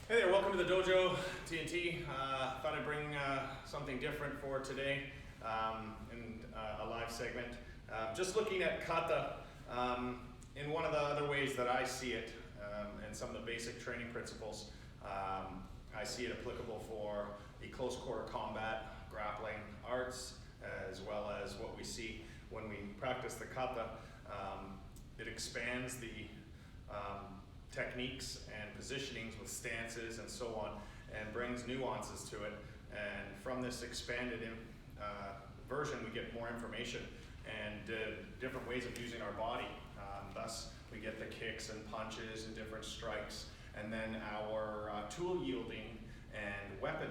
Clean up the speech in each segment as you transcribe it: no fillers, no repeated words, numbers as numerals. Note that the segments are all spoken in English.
Hey there, welcome to the dojo, TNT. Thought I'd bring something different for today in a live segment. Just looking at kata in one of the other ways that I see it and some of the basic training principles. I see it applicable for the close quarter combat, grappling arts, as well as what we see when we practice the kata. It expands the techniques and positionings with stances and so on, and brings nuances to it. And from this expanded version, we get more information and different ways of using our body. Thus, we get the kicks and punches and different strikes, and then our tool yielding and weapon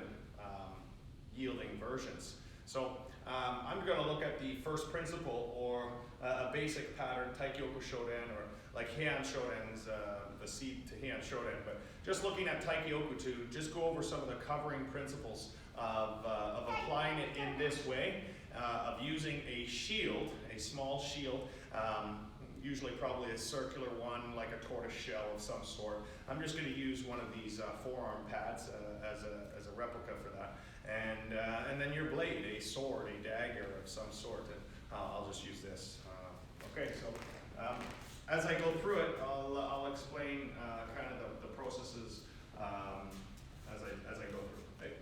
yielding versions. So I'm going to look at the first principle, or a basic pattern, Taikyoku Shoden, or like Heian Shoden's the seed to Heian Shoden. But just looking at Taikyoku to just go over some of the covering principles of applying it in this way, of using a shield, a small shield, usually probably a circular one, like a tortoise shell of some sort. I'm just going to use one of these forearm pads as a replica for that. And then your blade, a sword, a dagger of some sort, and I'll just use this. Okay, so as I go through it, I'll explain kind of the processes as I go through. Okay?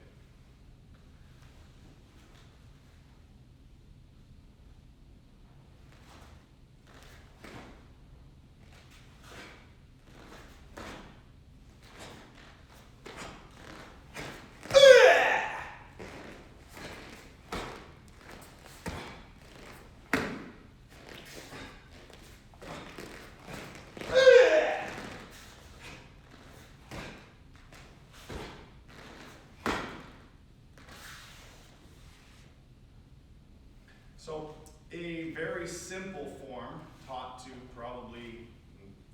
So a very simple form taught to probably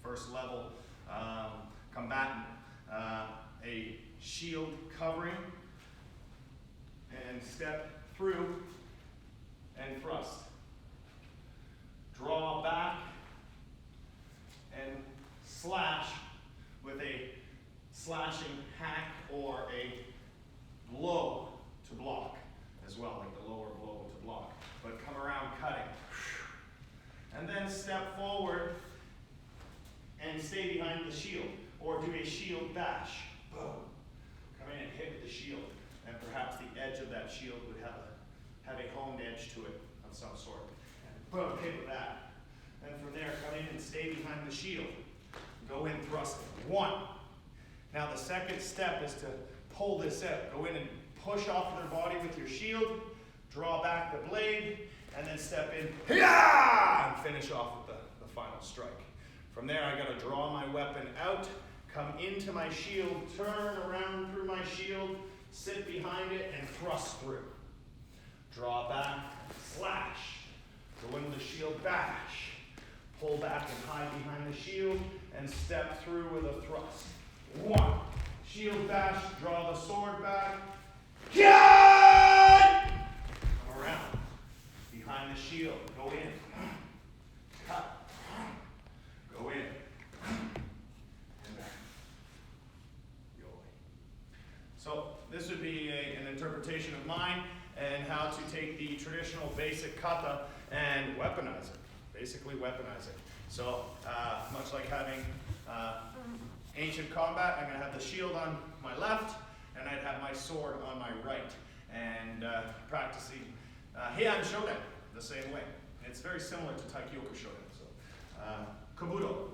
first level combatant, a shield covering, and step through and thrust. Draw back and slash with a slashing hack or a blow to block as well, like the lower blow to block. But come around cutting. And then step forward and stay behind the shield, or do a shield bash. Boom. Come in and hit the shield, and perhaps the edge of that shield would have a honed edge to it of some sort. And boom, hit with that. And from there, come in and stay behind the shield. Go in thrusting. One. Now the second step is to pull this out. Go in and push off their body with your shield. Draw back the blade, and then step in, and finish off with the final strike. From there, I gotta draw my weapon out, come into my shield, turn around through my shield, sit behind it, and thrust through. Draw back, slash, go into the shield, bash, pull back and hide behind the shield, and step through with a thrust. One, shield bash, draw the sword back, around, behind the shield, go in, cut, go in, and back, go away. So this would be an interpretation of mine and how to take the traditional basic kata and weaponize it, basically weaponize it. So much like having ancient combat, I'm going to have the shield on my left, and I'd have my sword on my right, and practicing Heian Shoden the same way. It's very similar to Taikyoku Shoden. So, Kabuto.